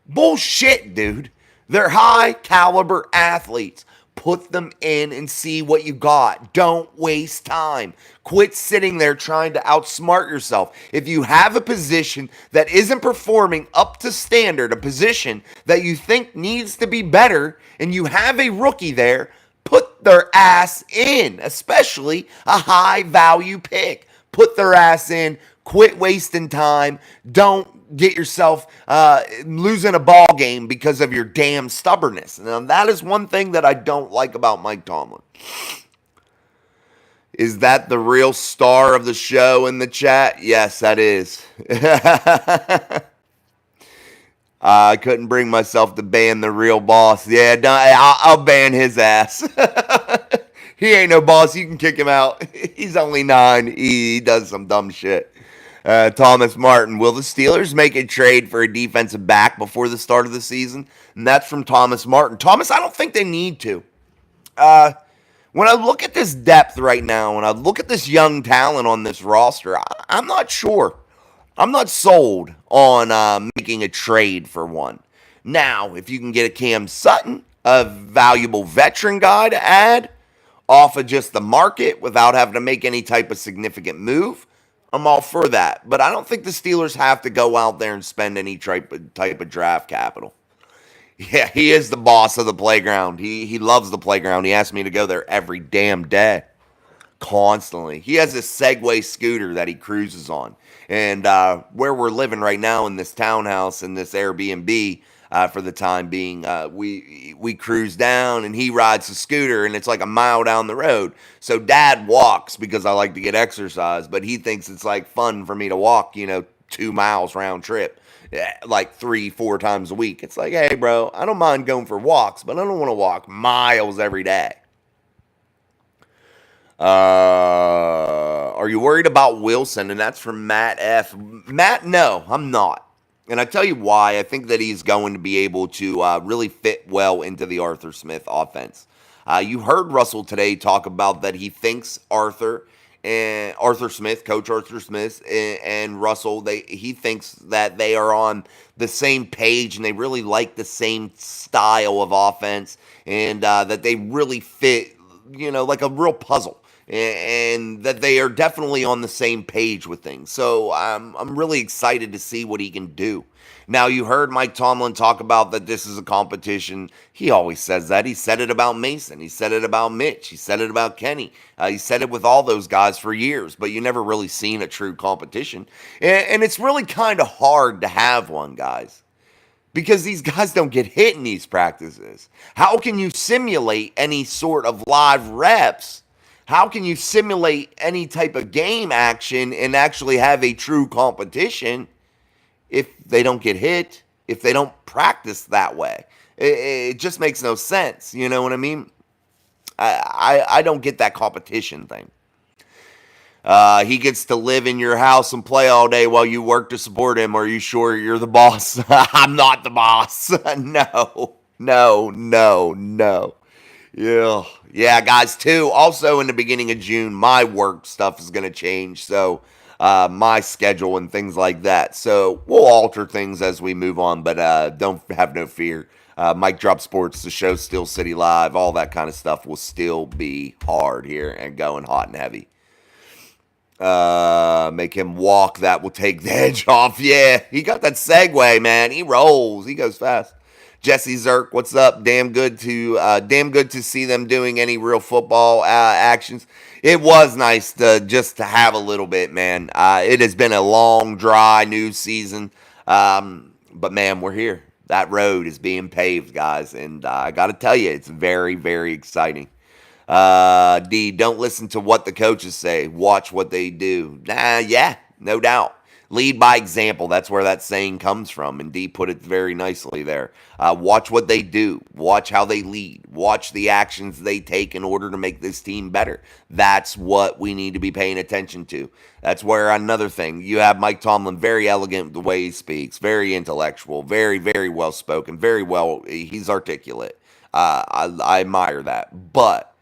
Bullshit, dude. They're high caliber athletes. Put them in and see what you got. Don't waste time. Quit sitting there trying to outsmart yourself. If you have a position that isn't performing up to standard, a position that you think needs to be better, and you have a rookie there, put their ass in, especially a high value pick. Put their ass in. Quit wasting time. Don't get yourself losing a ball game because of your damn stubbornness. Now, that is one thing that I don't like about Mike Tomlin. Is that the real star of the show in the chat? Yes, that is. I couldn't bring myself to ban the real boss. Yeah, I'll ban his ass. He ain't no boss. You can kick him out. He's only 9. He does some dumb shit. Thomas Martin, will the Steelers make a trade for a defensive back before the start of the season? And that's from Thomas Martin. Thomas, I don't think they need to. When I look at this depth right now, when I look at this young talent on this roster, I'm not sure. I'm not sold on making a trade for one. Now, if you can get a Cam Sutton, a valuable veteran guy to add off of just the market without having to make any type of significant move, I'm all for that. But I don't think the Steelers have to go out there and spend any type of draft capital. Yeah, he is the boss of the playground. He loves the playground. He asks me to go there every damn day. Constantly. He has this Segway scooter that he cruises on. And where we're living right now in this townhouse, in this Airbnb, for the time being, we cruise down and he rides the scooter and it's like a mile down the road. So Dad walks because I like to get exercise, but he thinks it's like fun for me to walk, 2 miles round trip, like 3-4 times a week. It's like, hey, bro, I don't mind going for walks, but I don't want to walk miles every day. Are you worried about Wilson? And that's from Matt F. Matt, no, I'm not. And I tell you why. I think that he's going to be able to really fit well into the Arthur Smith offense. You heard Russell today talk about that he thinks Arthur Smith, Coach Arthur Smith, and Russell, he thinks that they are on the same page and they really like the same style of offense, and that they really fit, like a real puzzle. And that they are definitely on the same page with things. So I'm really excited to see what he can do. Now, you heard Mike Tomlin talk about that this is a competition. He always says that. He said it about Mason. He said it about Mitch. He said it about Kenny. He said it with all those guys for years, but you never really seen a true competition. And it's really kind of hard to have one, guys, because these guys don't get hit in these practices. How can you simulate any sort of live reps? How can you simulate any type of game action and actually have a true competition if they don't get hit, if they don't practice that way? It just makes no sense. You know what I mean? I don't get that competition thing. He gets to live in your house and play all day while you work to support him. Are you sure you're the boss? I'm not the boss. No. Yeah, guys, too. Also, in the beginning of June, my work stuff is going to change. So, my schedule and things like that. So, we'll alter things as we move on, but don't have no fear. Mike Drop Sports, the show Steel City Live, all that kind of stuff will still be hard here and going hot and heavy. Make him walk. That will take the edge off. Yeah, he got that Segway, man. He rolls. He goes fast. Jesse Zirk, what's up? Damn good to see them doing any real football actions. It was nice to have a little bit, man. It has been a long, dry news season, but man, we're here. That road is being paved, guys, and I got to tell you, it's very, very exciting. D, don't listen to what the coaches say. Watch what they do. Yeah, no doubt. Lead by example. That's where that saying comes from. And Dee put it very nicely there. Watch what they do. Watch how they lead. Watch the actions they take in order to make this team better. That's what we need to be paying attention to. That's where another thing. You have Mike Tomlin, very elegant the way he speaks, very intellectual, very, very well spoken, very well. He's articulate. I admire that. But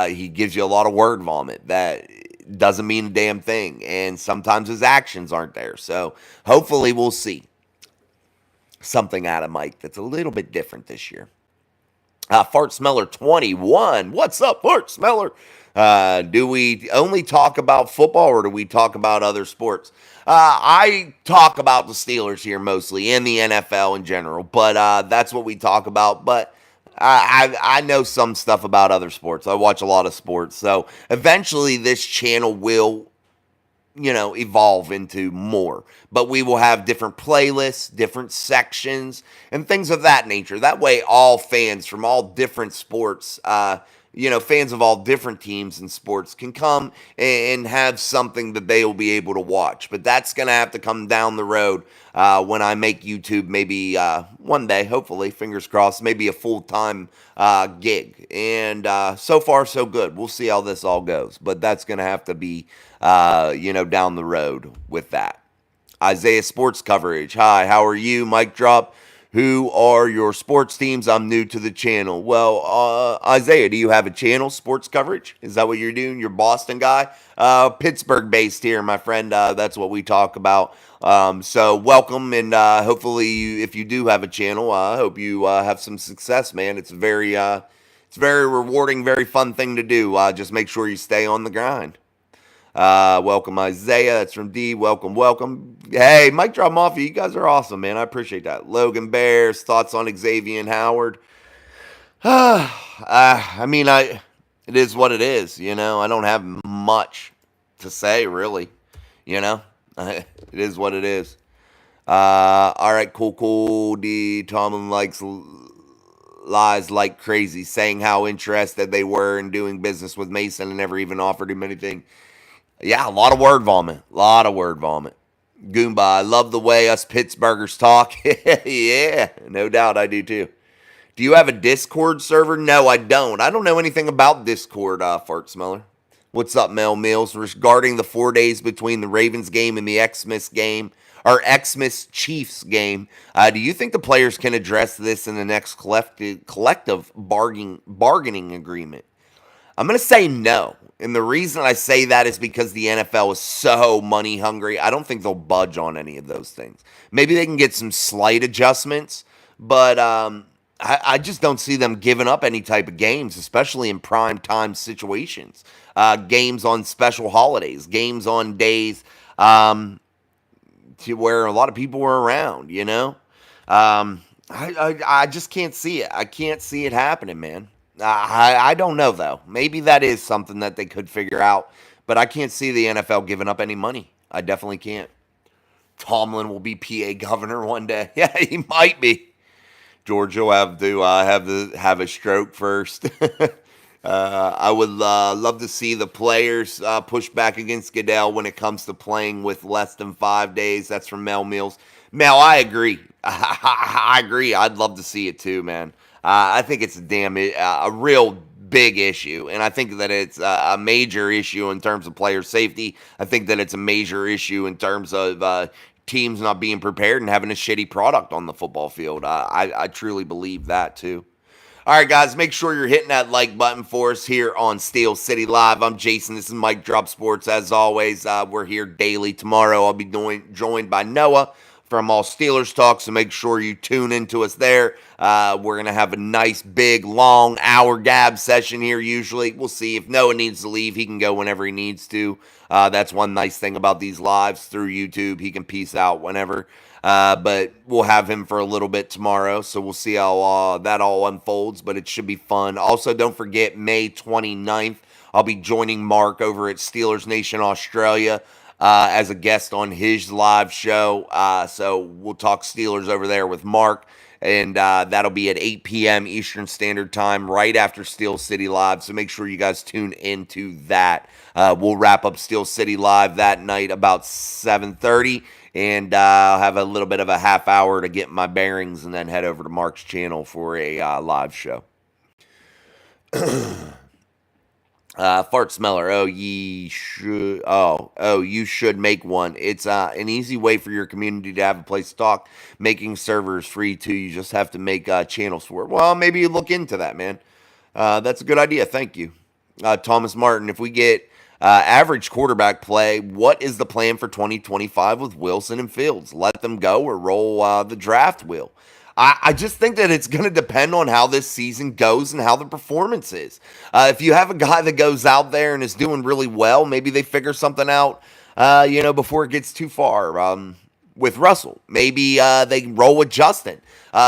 he gives you a lot of word vomit that doesn't mean a damn thing. And sometimes his actions aren't there. So hopefully we'll see something out of Mike that's a little bit different this year. Fart Smeller 21. What's up, Fart Smeller? Do we only talk about football or do we talk about other sports? I talk about the Steelers here mostly and the NFL in general, but that's what we talk about. But I know some stuff about other sports. I watch a lot of sports. So eventually this channel will, evolve into more. But we will have different playlists, different sections, and things of that nature. That way all fans from all different sports, fans of all different teams and sports can come and have something that they will be able to watch. But that's going to have to come down the road when I make YouTube maybe one day, hopefully, fingers crossed, maybe a full-time gig. And so far, so good. We'll see how this all goes. But that's going to have to be, down the road with that. Isaiah Sports Coverage. Hi, how are you? Mic drop. Who are your sports teams? I'm new to the channel. Well, Isaiah, do you have a channel, sports coverage? Is that what you're doing? You're Boston guy? Pittsburgh based here, my friend. That's what we talk about. So welcome, and hopefully if you do have a channel, I hope you have some success, man. It's very rewarding, very fun thing to do. Just make sure you stay on the grind. Welcome, Isaiah. That's from D. Welcome. Hey, Mike Drop Mafia, you guys are awesome, man. I appreciate that. Logan Bears, thoughts on Xavier and Howard? It is what it is, I don't have much to say, really, It is what it is. All right, cool. D. Tomlin likes lies like crazy, saying how interested they were in doing business with Mason and never even offered him anything. Yeah, a lot of word vomit. Goomba, I love the way us Pittsburghers talk. Yeah, no doubt I do too. Do you have a Discord server? No, I don't. I don't know anything about Discord, Fart Smeller. What's up, Mel Mills? Regarding the 4 days between the Ravens game and the Xmas game, or Xmas Chiefs game, do you think the players can address this in the next collective bargaining agreement? I'm going to say no. And the reason I say that is because the NFL is so money hungry. I don't think they'll budge on any of those things. Maybe they can get some slight adjustments, but I just don't see them giving up any type of games, especially in prime time situations. Games on special holidays, games on days to where a lot of people were around, I just can't see it. I can't see it happening, man. I don't know, though. Maybe that is something that they could figure out, but I can't see the NFL giving up any money. I definitely can't. Tomlin will be PA governor one day. Yeah, he might be. Georgia will have to have a stroke first. I would love to see the players push back against Goodell when it comes to playing with less than 5 days. That's from Mel Mills. Mel, I agree. I agree. I'd love to see it too, man. I think it's a real big issue, and I think that it's a major issue in terms of player safety. I think that it's a major issue in terms of teams not being prepared and having a shitty product on the football field. I truly believe that too. All right, guys, make sure you're hitting that like button for us here on Steel City Live. I'm Jason. This is Mike Drop Sports. As always, we're here daily. Tomorrow, I'll be joined by Noah from All Steelers Talk, so make sure you tune into us there. We're going to have a nice, big, long hour gab session here usually. We'll see. If Noah needs to leave, he can go whenever he needs to. That's one nice thing about these lives through YouTube. He can peace out whenever. But we'll have him for a little bit tomorrow, so we'll see how that all unfolds, but it should be fun. Also, don't forget, May 29th, I'll be joining Mark over at Steelers Nation Australia as a guest on his live show. So we'll talk Steelers over there with Mark. And that'll be at 8 p.m. Eastern Standard Time, right after Steel City Live. So make sure you guys tune into that. We'll wrap up Steel City Live that night about 7:30, and I'll have a little bit of a half hour to get my bearings, and then head over to Mark's channel for a live show. Fart smeller. Oh, ye should. Oh, you should make one. It's an easy way for your community to have a place to talk. Making servers free too. You just have to make channels for it. Well, maybe you look into that, man. That's a good idea. Thank you, Thomas Martin. If we get average quarterback play, what is the plan for 2025 with Wilson and Fields? Let them go or roll the draft wheel? I just think that it's going to depend on how this season goes and how the performance is. If you have a guy that goes out there and is doing really well, maybe they figure something out, before it gets too far. With Russell, maybe they roll with Justin.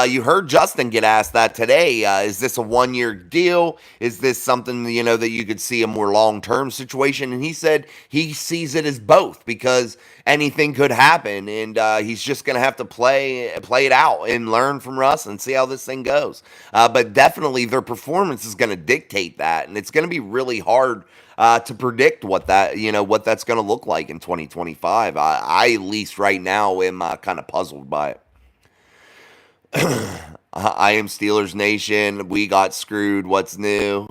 You heard Justin get asked that today. Is this a one-year deal? Is this something, that you could see a more long-term situation? And he said he sees it as both because anything could happen, and he's just going to have to play it out and learn from Russ and see how this thing goes. But definitely their performance is going to dictate that, and it's going to be really hard to predict what that's going to look like in 2025. I at least right now am kind of puzzled by it. I am Steelers Nation. We got screwed. What's new?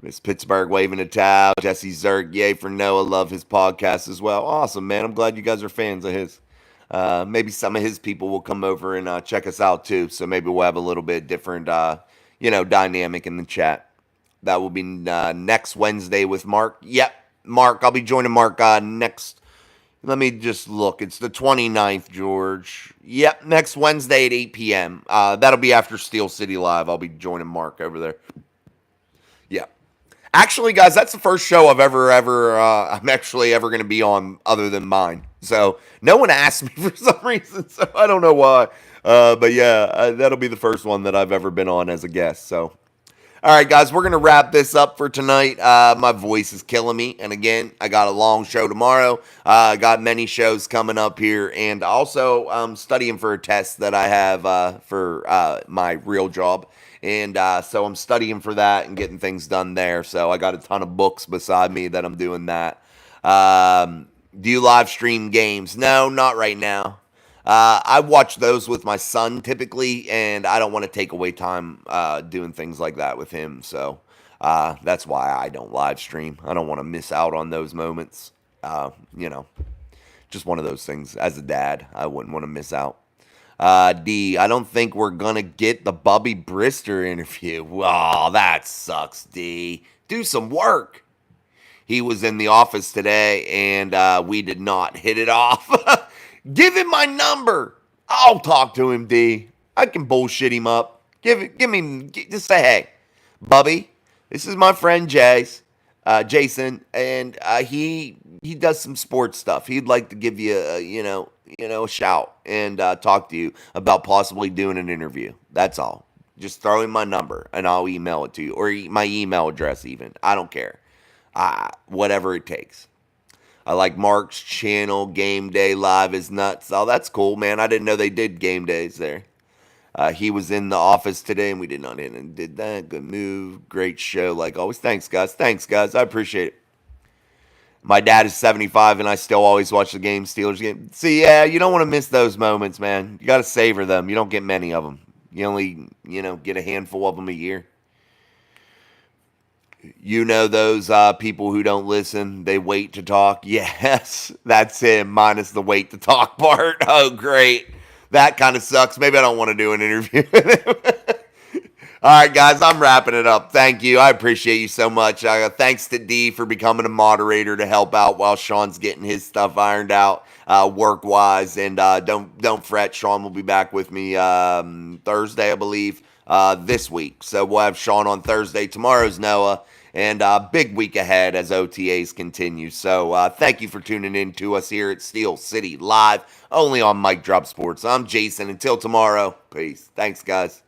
Miss Pittsburgh waving a towel. Jesse Zerk, yay for Noah. Love his podcast as well. Awesome, man. I'm glad you guys are fans of his. Maybe some of his people will come over and check us out too. So maybe we'll have a little bit different, dynamic in the chat. That will be next Wednesday with Mark. Yep, Mark. I'll be joining Mark next. Let me just look. It's the 29th, George. Yep, next Wednesday at 8 p.m. That'll be after Steel City Live. I'll be joining Mark over there. Yeah. Actually, guys, that's the first show I'm actually ever going to be on other than mine. So no one asked me for some reason, so I don't know why. But yeah, that'll be the first one that I've ever been on as a guest. So. All right, guys, we're going to wrap this up for tonight. My voice is killing me. And again, I got a long show tomorrow. I got many shows coming up here. And also, I'm studying for a test that I have for my real job. And so I'm studying for that and getting things done there. So I got a ton of books beside me that I'm doing that. Do you live stream games? No, not right now. I watch those with my son typically, and I don't want to take away time doing things like that with him. So that's why I don't live stream. I don't want to miss out on those moments. Just one of those things. As a dad, I wouldn't want to miss out. D, I don't think we're going to get the Bubby Brister interview. Oh, that sucks, D. Do some work. He was in the office today, and we did not hit it off. Give him my number. I'll talk to him, D. I can bullshit him up. Just say, hey, Bubby, this is my friend Jason, and he does some sports stuff. He'd like to give you a shout and talk to you about possibly doing an interview. That's all. Just throw him my number, and I'll email it to you, or my email address even. I don't care. Whatever it takes. I like Mark's channel. Game Day Live is nuts. Oh, that's cool, man. I didn't know they did game days there. He was in the office today, and we did not in and did that. Good move. Great show, like always. Thanks, guys. I appreciate it. My dad is 75, and I still always watch the game, Steelers game. See, yeah, you don't want to miss those moments, man. You got to savor them. You don't get many of them. You only, get a handful of them a year. Those people who don't listen, they wait to talk. Yes, that's him, minus the wait to talk part. Oh, great. That kind of sucks. Maybe I don't want to do an interview with him. All right, guys, I'm wrapping it up. Thank you. I appreciate you so much. Thanks to D for becoming a moderator to help out while Sean's getting his stuff ironed out work-wise. And don't fret. Sean will be back with me Thursday, I believe, this week. So we'll have Sean on Thursday. Tomorrow's Noah. And big week ahead as OTAs continue. So thank you for tuning in to us here at Steel City Live, only on Mic Drop Sports. I'm Jason. Until tomorrow, peace. Thanks, guys.